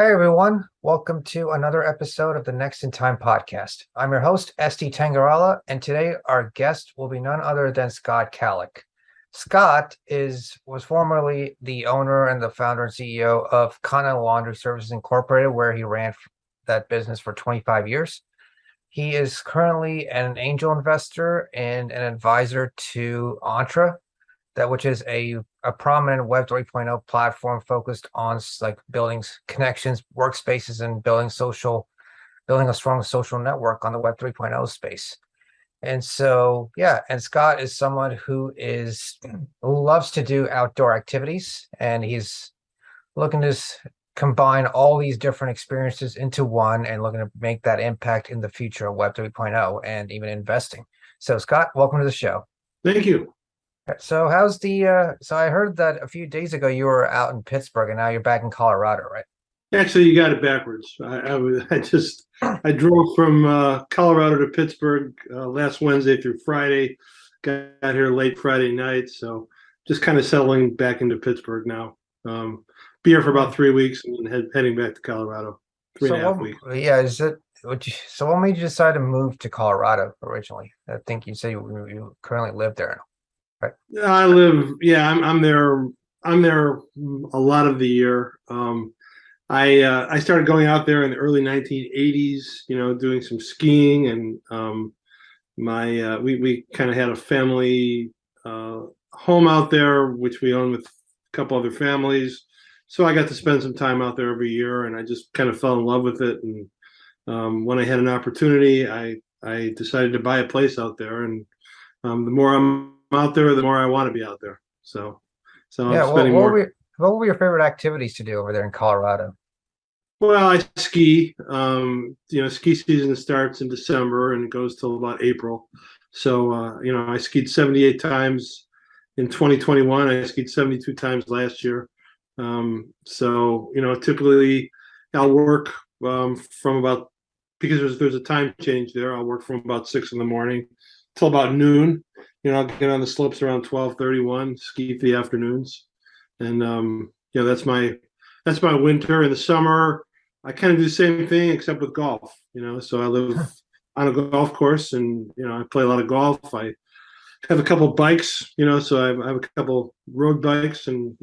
Hey everyone, welcome to another episode of the Next in Time podcast. I'm your host, Esti Tangarala, and today our guest will be none other than Scott Kallick. Scott was formerly the owner and the founder and CEO of Kana Laundry Services Incorporated, where he ran that business for 25 years. He is currently an angel investor and an advisor to Entre, which is a prominent Web 3.0 platform focused on like building connections, workspaces, and building a strong social network on the Web 3.0 space. And so, yeah, and Scott is someone who loves to do outdoor activities, and he's looking to combine all these different experiences into one and looking to make that impact in the future of Web 3.0 and even investing. So, Scott, welcome to the show. Thank you. So so I heard that a few days ago you were out in Pittsburgh and now you're back in Colorado, right? Actually, you got it backwards. I drove from Colorado to Pittsburgh last Wednesday through Friday. Got here late Friday night, so just kind of settling back into Pittsburgh now. Be here for about 3 weeks and then heading back to Colorado. Three So and a half weeks. yeah, so what made you decide to move to Colorado originally? I think you say you currently live there, right? I'm there. I'm there a lot of the year. I started going out there in the early 1980s, doing some skiing, and we kind of had a family home out there, which we own with a couple other families. So I got to spend some time out there every year, and I just kind of fell in love with it. And when I had an opportunity, I decided to buy a place out there, and the more I'm out there, the more I want to be out there. So I'm Yeah, spending more. what were your favorite activities to do over there in Colorado? Well, I ski. Ski season starts in December and it goes till about April. So, I skied 78 times in 2021. I skied 72 times last year. Typically I'll work from about, because there's a time change there, I'll work from about 6 in the morning till about noon. I'll get on the slopes around 12:31, ski for the afternoons. And, that's my winter. In the summer, I kind of do the same thing except with golf, so I live on a golf course and, I play a lot of golf. I have a couple of bikes, so I have a couple road bikes and,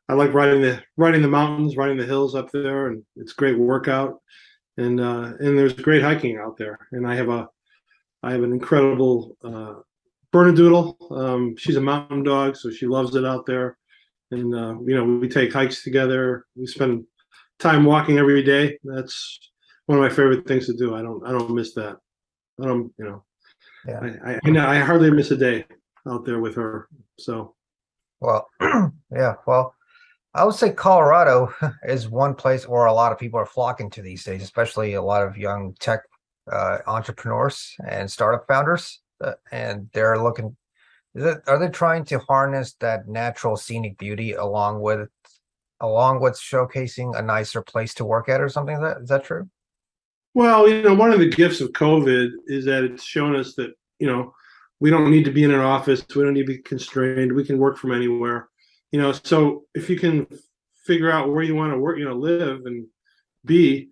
I like riding the mountains, riding the hills up there, and it's a great workout. And there's great hiking out there. And I have an incredible Bernedoodle. She's a mountain dog, so she loves it out there. And we take hikes together. We spend time walking every day. That's one of my favorite things to do. I don't miss that. I don't, Yeah. I hardly miss a day out there with her. So, Well, yeah, well, I would say Colorado is one place where a lot of people are flocking to these days, especially a lot of young tech entrepreneurs and startup founders. And they're looking, are they trying to harness that natural scenic beauty along with showcasing a nicer place to work at or something like that? Is that true? well, one of the gifts of COVID is that it's shown us that, we don't need to be in an office. We don't need to be constrained. We can work from anywhere. So if you can figure out where you want to work, live and be,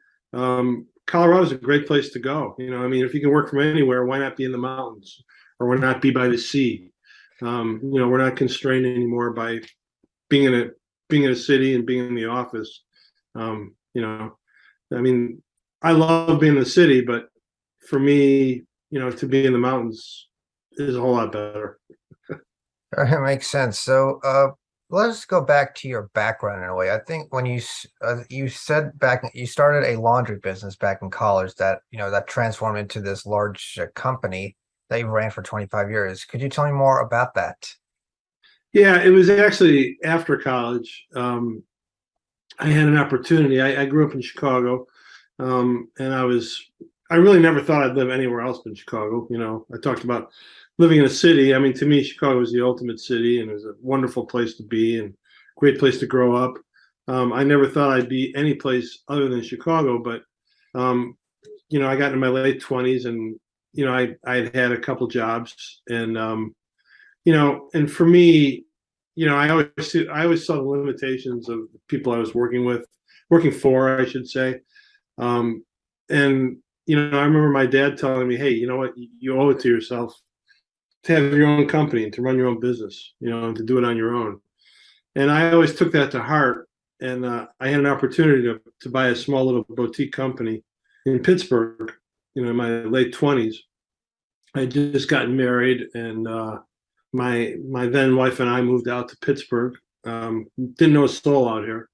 Colorado is a great place to go. If you can work from anywhere, why not be in the mountains or why not be by the sea? We're not constrained anymore by being in a city and being in the office. Um, you know, I love being in the city, but for me, to be in the mountains is a whole lot better. It makes sense. So, let's go back to your background in a way. I think when you said you started a laundry business back in college that transformed into this large company that you ran for 25 years. Could you tell me more about that? Yeah, it was actually after college. I had an opportunity. I grew up in Chicago, and I really never thought I'd live anywhere else but Chicago. I talked about living in a city. To me, Chicago was the ultimate city, and it was a wonderful place to be and great place to grow up. I never thought I'd be any place other than Chicago, but I got in my late 20s, and I'd had a couple jobs, and and for me, I always saw the limitations of the people I was working with. working for, I should say. And I remember my dad telling me, "Hey, you know what? You owe it to yourself to have your own company and to run your own business, and to do it on your own." And I always took that to heart. And I had an opportunity to buy a small little boutique company in Pittsburgh, in my late 20s. I had just gotten married, and my then wife and I moved out to Pittsburgh. Didn't know a soul out here.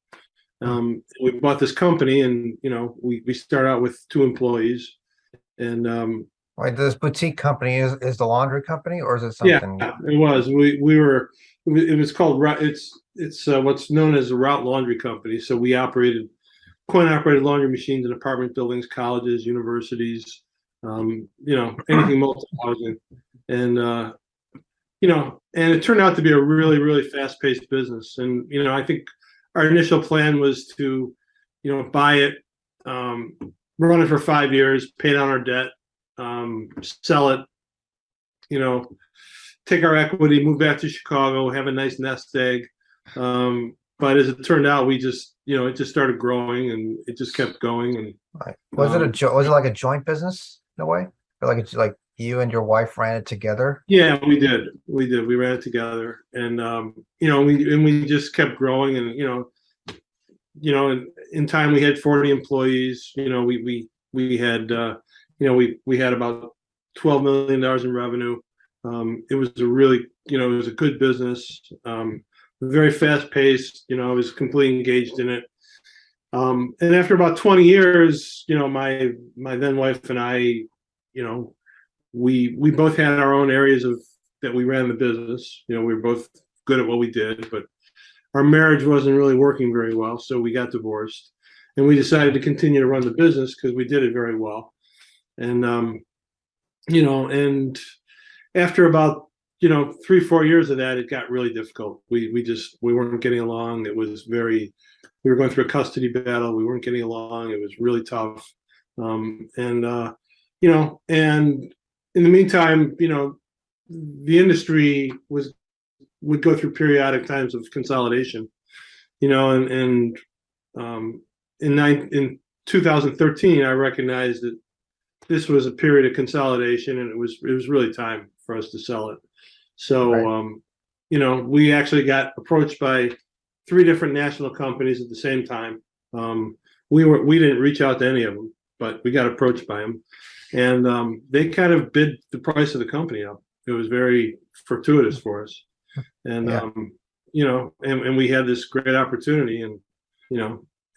We bought this company, and we start out with 2 employees. And Wait, this boutique company is the laundry company, or is it yeah, something? it was. We were. It was called. It's what's known as a route laundry company. So we operated coin-operated laundry machines in apartment buildings, colleges, universities, anything multi-housing, and and it turned out to be a really, really fast-paced business. And I think our initial plan was to, buy it, run it for 5 years, pay down our debt, sell it, take our equity, move back to Chicago, have a nice nest egg. But as it turned out, we just, it just started growing, and it just kept going. And Right. Was it like a joint business in a way? Or like it's like you and your wife ran it together? yeah, we did. We ran it together, and we just kept growing, and in time we had 40 employees. We had we had about $12 million in revenue. It was a really, it was a good business, very fast paced. I was completely engaged in it. And after about 20 years, my then wife and I, we both had our own areas that we ran the business. We were both good at what we did, but our marriage wasn't really working very well, so we got divorced, and we decided to continue to run the business because we did it very well. And and after about 3-4 years of that, it got really difficult. We weren't getting along. It was we were going through a custody battle. We weren't getting along. It was really tough. And in the meantime, the industry would go through periodic times of consolidation, and in 2013, I recognized that this was a period of consolidation, and it was really time for us to sell it. So, Right. We actually got approached by 3 different national companies at the same time. We didn't reach out to any of them, but we got approached by them, and they kind of bid the price of the company up. It was very fortuitous for us, and Yeah. and we had this great opportunity, and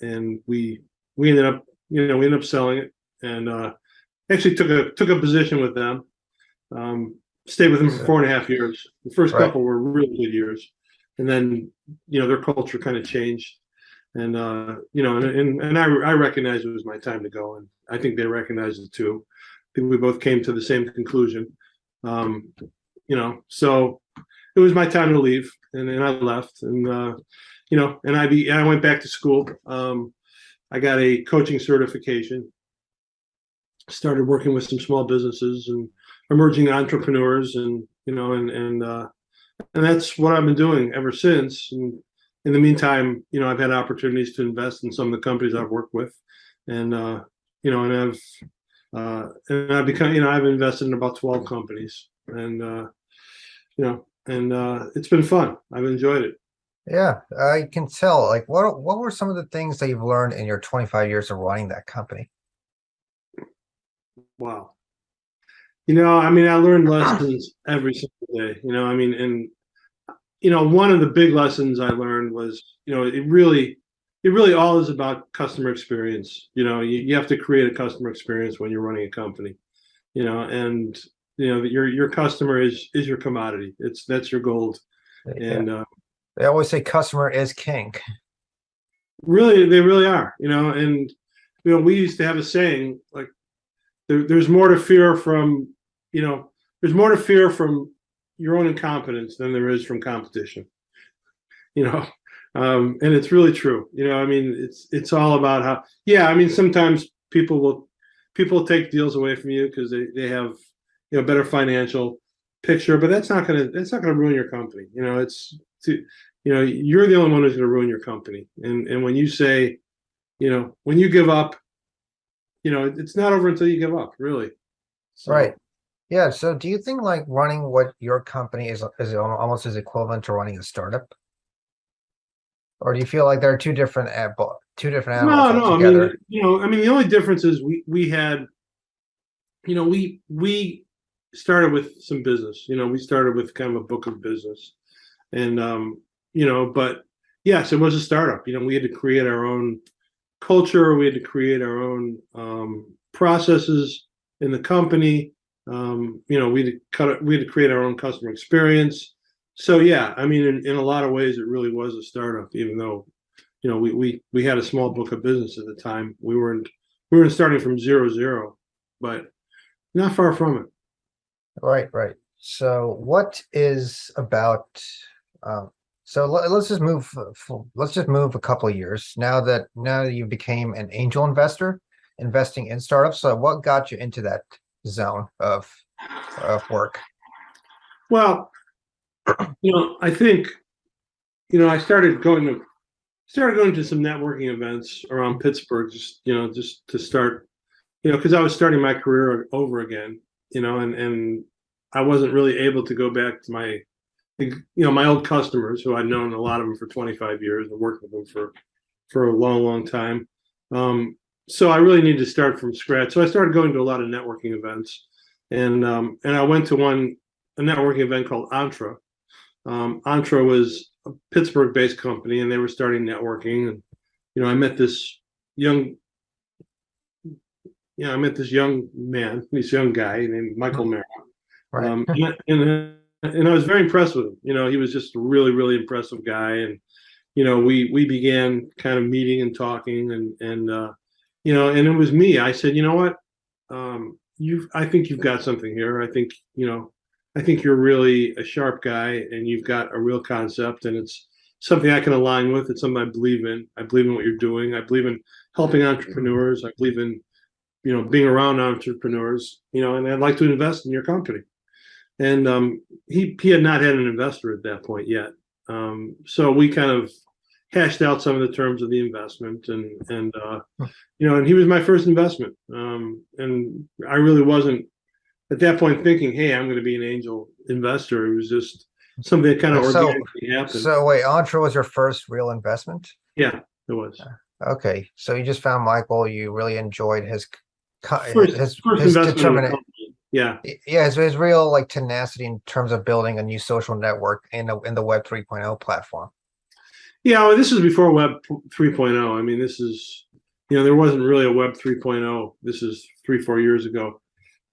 and we ended up selling it, and actually took a position with them. Stayed with them for 4.5 years. The first Right. couple were really good years, and then their culture kind of changed, and I recognized it was my time to go, and I think they recognized it too. I think we both came to the same conclusion. So it was my time to leave, and I left, and and I went back to school. I got a coaching certification. Started working with some small businesses and emerging entrepreneurs, and that's what I've been doing ever since. And in the meantime, I've had opportunities to invest in some of the companies I've worked with, and I've become, I've invested in about 12 companies, and it's been fun. I've enjoyed it. Yeah, I can tell. Like, what were some of the things that you've learned in your 25 years of running that company? Wow. I learned lessons every single day. And one of the big lessons I learned was, it really all is about customer experience. You have to create a customer experience when you're running a company. And your customer is your commodity. That's your gold. Yeah. And They always say customer is king. really, they really are. And we used to have a saying like, there's more to fear from, there's more to fear from your own incompetence than there is from competition. And it's really true. It's all about how. Yeah, sometimes people take deals away from you because they have better financial picture, but that's not gonna ruin your company. You're the only one who's gonna ruin your company. And when you say, when you give up, it's not over until you give up, really. Right. So Yeah. So do you think like running what your company is almost as equivalent to running a startup? Or do you feel like there are two different animals no, no. I mean, altogether? the only difference is we had, we started with some business. We started with kind of a book of business, and but yes, it was a startup. We had to create our own culture. We had to create our own processes in the company. We had to create our own customer experience. So yeah, I mean, in a lot of ways, it really was a startup, even though we had a small book of business at the time. We weren't starting from zero, but not far from it. Right, right. So what is about so let's just move a couple of years now that you became an angel investor investing in startups. So what got you into that zone of work? Well, I think I started going to some networking events around Pittsburgh, just to start, because I was starting my career over again, and I wasn't really able to go back to my old customers who I'd known a lot of them for 25 years and worked with them for a long, long time. So I really needed to start from scratch. So I started going to a lot of networking events, and I went to a networking event called Entre. Entre was a Pittsburgh-based company, and they were starting networking. And I met this young, this young guy named Michael Mara. Right. And I was very impressed with him. He was just a really, really impressive guy. And we began kind of meeting and talking, and it was me. I said, you know what, I think you've got something here. I think you're really a sharp guy, and you've got a real concept, and it's something I can align with. It's something I believe in. I believe in what you're doing. I believe in helping entrepreneurs. I believe in being around entrepreneurs. And I'd like to invest in your company. And he had not had an investor at that point yet. So we kind of hashed out some of the terms of the investment, and he was my first investment. And I really wasn't at that point thinking, hey, I'm going to be an angel investor. It was just something that kind of So organically happened. so wait, Entre was your first real investment? Yeah, it was. Okay. So you just found Michael, you really enjoyed his First his investment in the determinant. company. Yeah. Yeah, his real like tenacity in terms of building a new social network in the Web 3.0 platform. Yeah, well, this is before Web 3.0. I mean, this is, there wasn't really a Web 3.0. This is 3-4 years ago.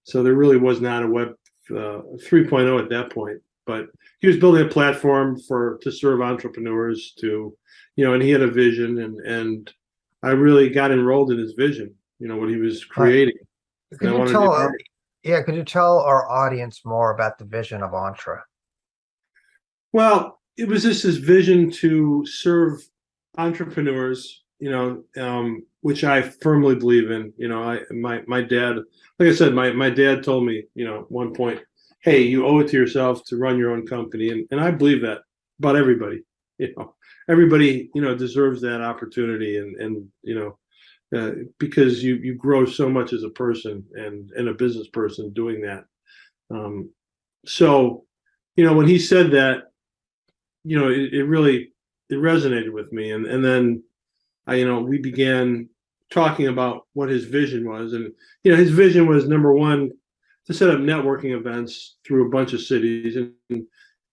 So there really was not a Web 3.0 at that point. But he was building a platform to serve entrepreneurs and he had a vision, and I really got enrolled in his vision, what he was creating. Could you could you tell our audience more about the vision of Entre? Well, it was just his vision to serve entrepreneurs, which I firmly believe in. My dad, like I said, my dad told me, at one point, hey, you owe it to yourself to run your own company, and I believe that about everybody. Everybody, deserves that opportunity, and because you grow so much as a person and a business person doing that. So, when he said that, it really resonated with me, and then we began talking about what his vision was, and his vision was, number one, to set up networking events through a bunch of cities, and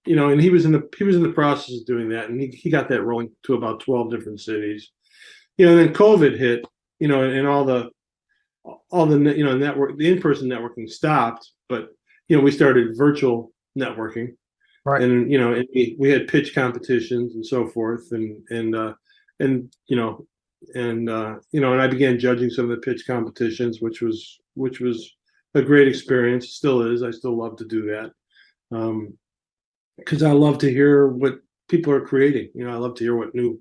he was in the process of doing that, and he got that rolling to about 12 different cities. And then COVID hit, and all the network, the in-person networking stopped, but we started virtual networking. Right. And and we had pitch competitions and so forth, and I began judging some of the pitch competitions, which was a great experience. Still is. I still love to do that, because I love to hear what people are creating. I love to hear what new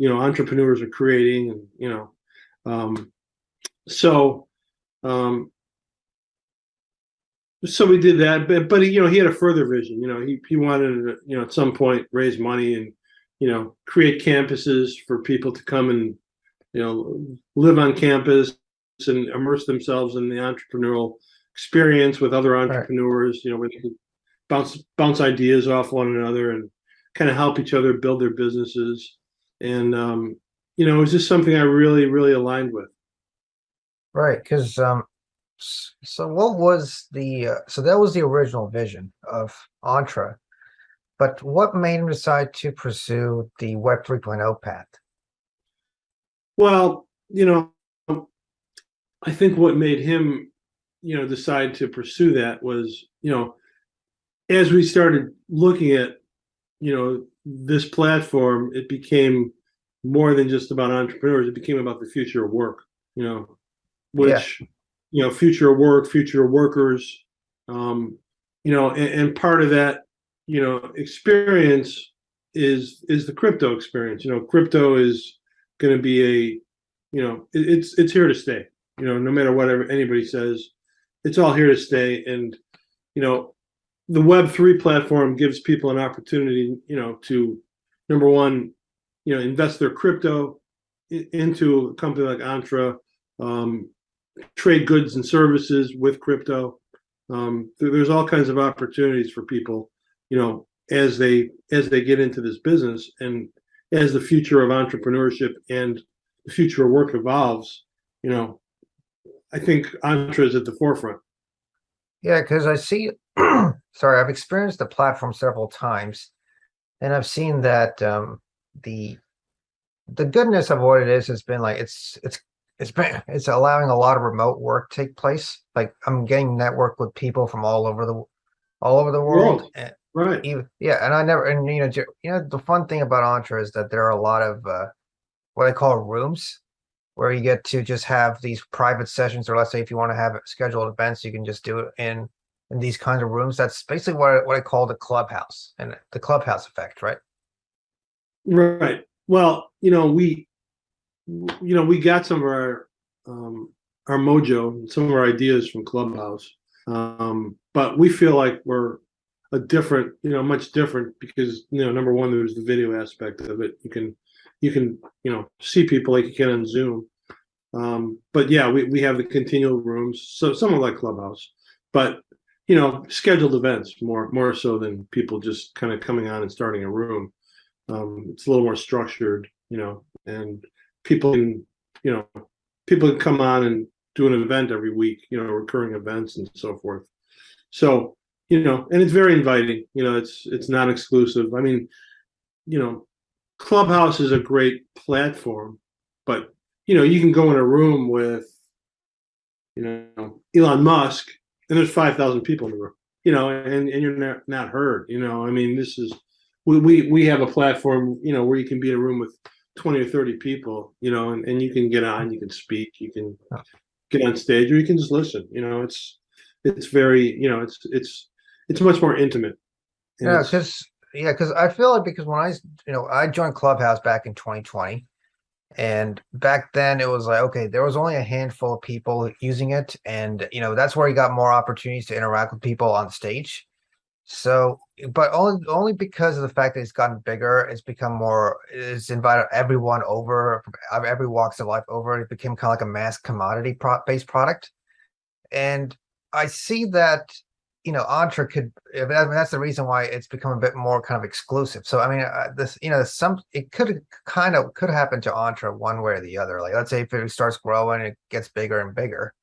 entrepreneurs are creating, and so so we did that, but he had a further vision. He wanted to, at some point, raise money and create campuses for people to come live on campus and immerse themselves in the entrepreneurial experience with other Right. entrepreneurs, where they can bounce ideas off one another and kind of help each other build their businesses. And it was just something I really, really aligned with. Right. Because so what was the so that was the original vision of Entre, but what made him decide to pursue the Web 3.0 path? Well, I think what made him, decide to pursue that was, as we started looking at, this platform, it became more than just about entrepreneurs. It became about the future of work, Yeah. which, future of work, future of workers, and part of that, experience is the crypto experience. Crypto is going to be it's here to stay. No matter what anybody says, it's all here to stay. And the Web3 platform gives people an opportunity, to number one, invest their crypto into a company like Entre, trade goods and services with crypto. There's all kinds of opportunities for people, as they get into this business, and as the future of entrepreneurship and the future of work evolves. I think Entre is at the forefront. Yeah, because I see, sorry, I've experienced the platform several times, and I've seen that the the goodness of what it is has been like it's allowing a lot of remote work take place. Like I'm getting networked with people from all over the world, World, and right? even yeah, and I never and the fun thing about Entre is that there are a lot of what I call rooms where you get to just have these private sessions, or let's say if you want to have scheduled events, you can just do it in these kinds of rooms. That's basically what I call the clubhouse and the clubhouse effect, right? Right. Well, we got some of our mojo, some of our ideas from Clubhouse, but we feel like we're a different, much different because number one, there's the video aspect of it. You can see people like you can on Zoom. But yeah, we have the continual rooms, so somewhat like Clubhouse, but scheduled events more so than people just kind of coming on and starting a room. It's a little more structured, and people can, you know, people can come on and do an event every week, recurring events and so forth. So, and it's very inviting. It's not exclusive. I mean, you know, Clubhouse is a great platform, but you can go in a room with, Elon Musk, and there's 5,000 people in the room, and you're not heard. I mean, this is we have a platform, where you can be in a room with 20 or 30 people, and you can get on, you can speak, you can get on stage, or you can just listen. It's very, it's much more intimate, and Yeah, it's because I feel like because when I joined Clubhouse back in 2020, and back then it was like, okay, there was only a handful of people using it, and that's where you got more opportunities to interact with people on stage. So, but only because of the fact that it's gotten bigger, it's invited everyone over from every walks of life over. It became kind of like a mass commodity based product. And I see that, Entre could, I mean, that's the reason why it's become a bit more kind of exclusive. So, I mean, it could happen to Entre one way or the other. Like, let's say if it starts growing, it gets bigger and bigger.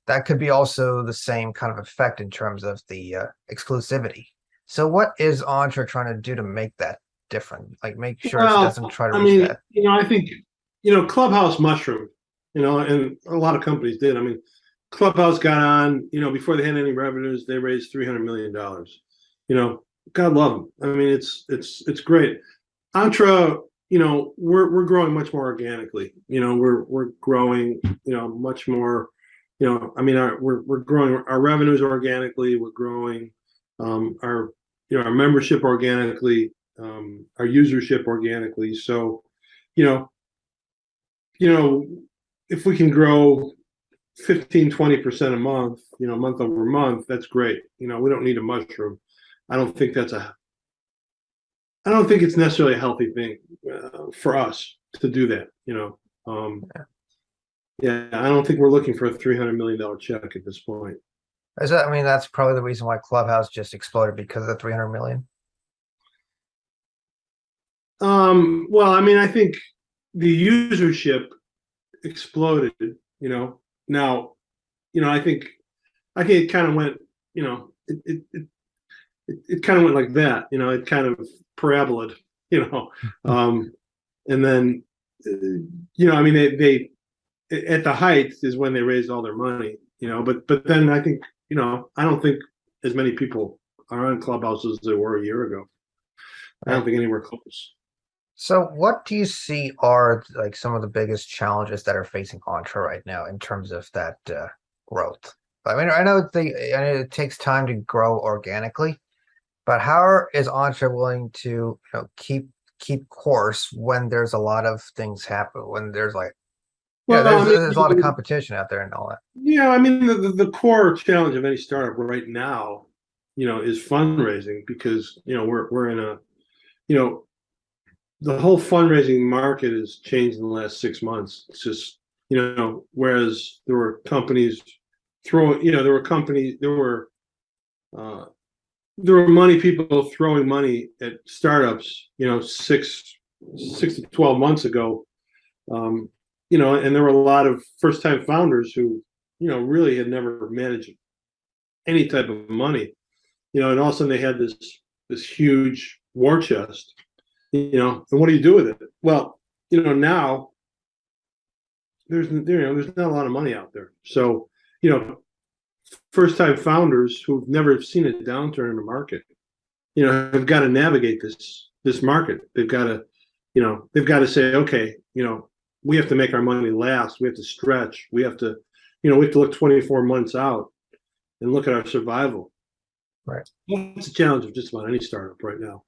That could be also the same kind of effect in terms of the exclusivity. So, what is Entre trying to do to make that different? Like, make sure it well, doesn't try to I reach mean, that. I think Clubhouse mushroom, and a lot of companies did. I mean, Clubhouse got on, before they had any revenues, they raised $300 million. God love them. I mean, it's great. Entra, we're growing much more organically. We're growing, much more. I mean, we're growing our revenues organically. We're growing our our membership organically, our usership organically. So, you know, you know, if we can grow 15-20% a month, month over month, that's great. We don't need a mushroom. I don't think that's a I don't think it's necessarily a healthy thing for us to do that. Yeah, I don't think we're looking for a $300 million check at this point. I mean, that's probably the reason why Clubhouse just exploded because of the 300 million. Well, I mean, I think the usership exploded, now, I think it kind of went, it kind of went like that, it kind of parabolaed, and then, I mean, they at the height is when they raised all their money, but then I think, I don't think as many people are on Clubhouse as there were a year ago. I don't think anywhere close. So what do you see are like some of the biggest challenges that are facing Entre right now in terms of that growth? I mean, I know it takes time to grow organically, but how is Entre willing to keep course when there's a lot of things happen, when there's like Well, I mean, there's a lot of competition out there and all that. yeah, I mean, the core challenge of any startup right now, is fundraising, because, we're in a, the whole fundraising market has changed in the last 6 months. It's just, whereas there were companies uh, there were money people throwing money at startups, 6 to 12 months ago. And there were a lot of first time founders who, really had never managed any type of money, and all of a sudden they had this huge war chest, and what do you do with it? Well, now there's not a lot of money out there. So, first time founders who've never seen a downturn in the market, have got to navigate this market. They've got to say, okay, we have to make our money last. We have to stretch. We have to look 24 months out and look at our survival. Right. That's a challenge of just about any startup right now.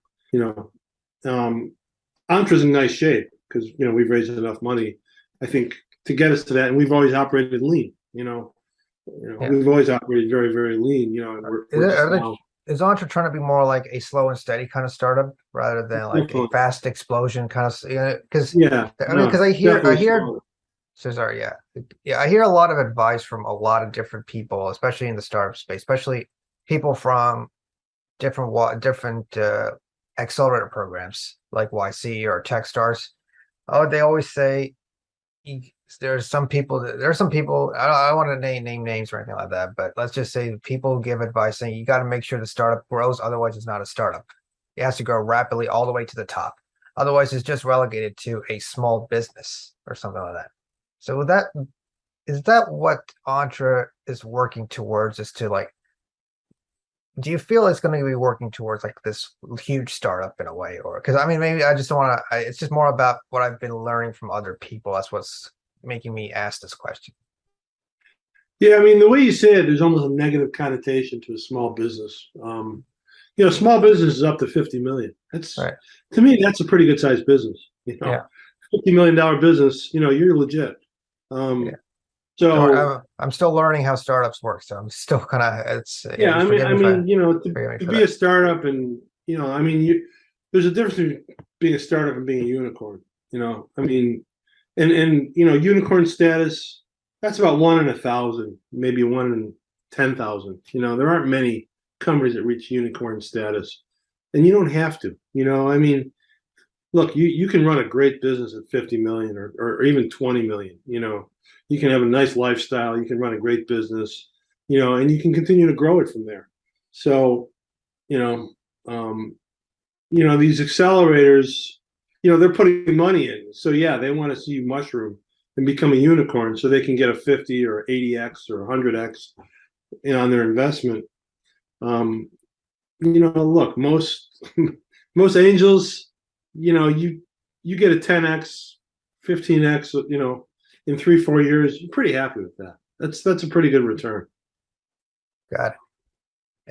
Entre's in nice shape because, we've raised enough money, I think, to get us to that. And we've always operated lean, we've always operated very, very lean, and is Entre trying to be more like a slow and steady kind of startup rather than like a fast explosion kind of, because because I hear so sorry, I hear a lot of advice from a lot of different people, especially in the startup space, especially people from different accelerator programs like YC or Techstars. Oh, they always say there's some people I don't want to name names or anything like that, but let's just say people give advice saying you got to make sure the startup grows, otherwise it's not a startup. It has to grow rapidly all the way to the top. Otherwise it's just relegated to a small business or something like that. So is that what Entre is working towards, is to like, do you feel it's going to be working towards like this huge startup in a way? Or because I mean, maybe I just don't want to, it's just more about what I've been learning from other people. That's what's making me ask this question. Yeah, I mean, the way you say it, there's almost a negative connotation to a small business. Small business is up to 50 million. That's right. To me, that's a pretty good sized business. Yeah. $50 million business, you're legit. Yeah. So I'm still learning how startups work. So I'm still kind of, to be a startup, and there's a difference between being a startup and being a unicorn. I mean, and unicorn status, that's about 1 in 1,000, maybe 1 in 10,000. There aren't many companies that reach unicorn status, and you don't have to. I mean, look, you can run a great business at 50 million or even 20 million. You can have a nice lifestyle. You can run a great business, and you can continue to grow it from there. So, these accelerators, they're putting money in. So yeah, they want to see you mushroom and become a unicorn so they can get a 50 or 80x or 100x on their investment. Look, most angels, you get a 10x, 15x, in 3-4 years, you're pretty happy with that. That's a pretty good return. Got it.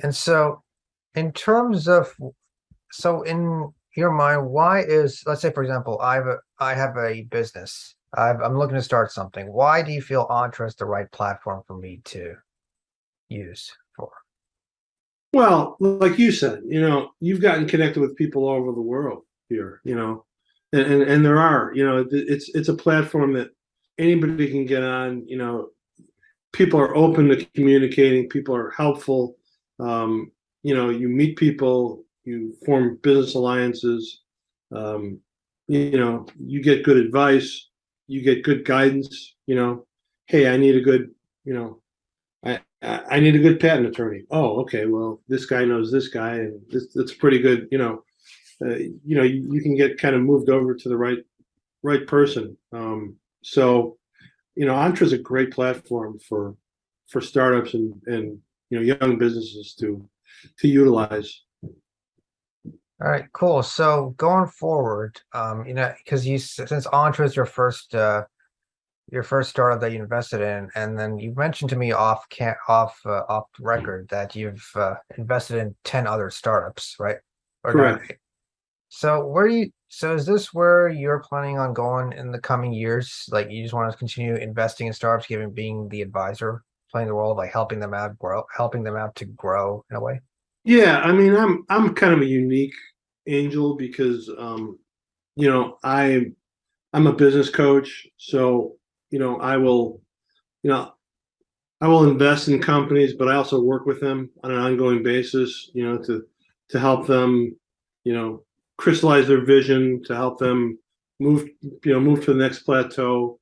And so in terms of, so in your mind, why is, let's say, for example, I have a business. I'm looking to start something. Why do you feel Entre is the right platform for me to use for? Well, like you said, you've gotten connected with people all over the world here, and there are, it's a platform that anybody can get on. People are open to communicating. People are helpful. You meet people, you form business alliances. You get good advice, you get good guidance. Hey, I need a good, I need a good patent attorney. Oh, okay. Well, this guy knows this guy, and that's pretty good. You can get kind of moved over to the right person. Entre is a great platform for startups and young businesses to utilize. All right, cool. So going forward, because since Entre is your first startup that you invested in, and then you mentioned to me off record that you've invested in 10 other startups, right? Or Correct. nine. So is this where you're planning on going in the coming years? Like you just want to continue investing in startups, being the advisor, playing the role of like helping them out to grow in a way? Yeah, I mean, I'm kind of a unique angel because I'm a business coach, so I will you know I will invest in companies, but I also work with them on an ongoing basis, to help them, you know, crystallize their vision, to help them move to the next plateau,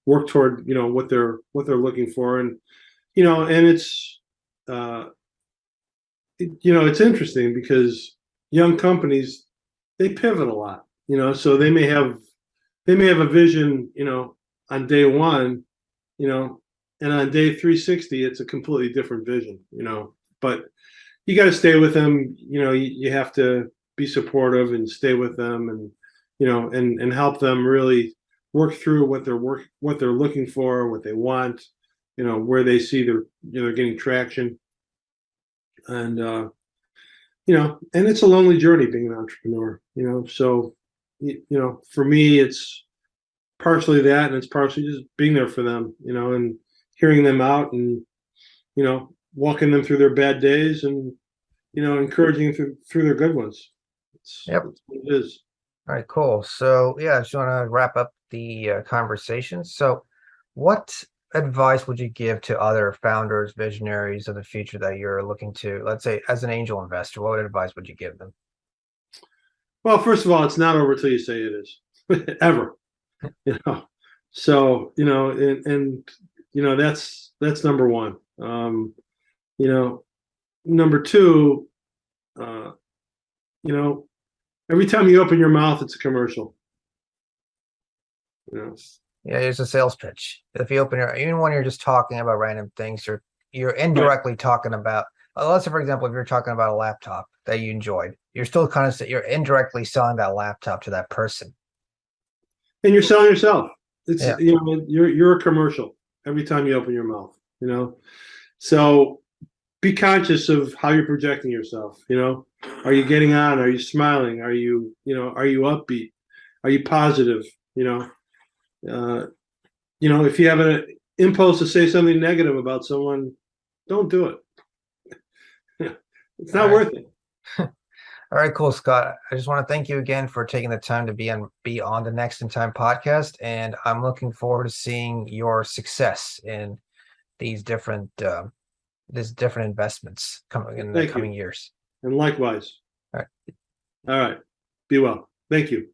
work toward, what they're looking for, and uh, it's interesting because young companies, they pivot a lot, so they may have a vision, on day one, you know, and on day 360, it's a completely different vision, but you got to stay with them. You have to be supportive and stay with them, and, and help them really work through what they're looking for, what they want, where they see they're getting traction. And, and it's a lonely journey being an entrepreneur, so, for me, it's partially that, and it's partially just being there for them, and hearing them out, and walking them through their bad days, and encouraging them through their good ones. Yep. That's what it is. All right, cool. So yeah, I just want to wrap up the conversation. So, what advice would you give to other founders, visionaries of the future that you're looking to, let's say, as an angel investor? What advice would you give them? Well, first of all, it's not over till you say it is, ever. you know so and that's number one. You know Number two, uh you know every time you open your mouth, it's a commercial. you know Yeah, it's a sales pitch. If you open your, even when you're just talking about random things, you're right. indirectly talking about. Let's say, for example, if you're talking about a laptop that you enjoyed, you're still you're indirectly selling that laptop to that person. And you're selling yourself. It's Yeah. you're a commercial every time you open your mouth. So be conscious of how you're projecting yourself. Are you getting on? Are you smiling? Are you upbeat? Are you positive? uh, if you have an impulse to say something negative about someone, don't do it. It's All not right. worth it. All right, cool, Scott. I just want to thank you again for taking the time to be on the Next in Time podcast, and I'm looking forward to seeing your success in these different investments coming in the Thank coming you. years. And likewise. All right. All right. Be well. Thank you.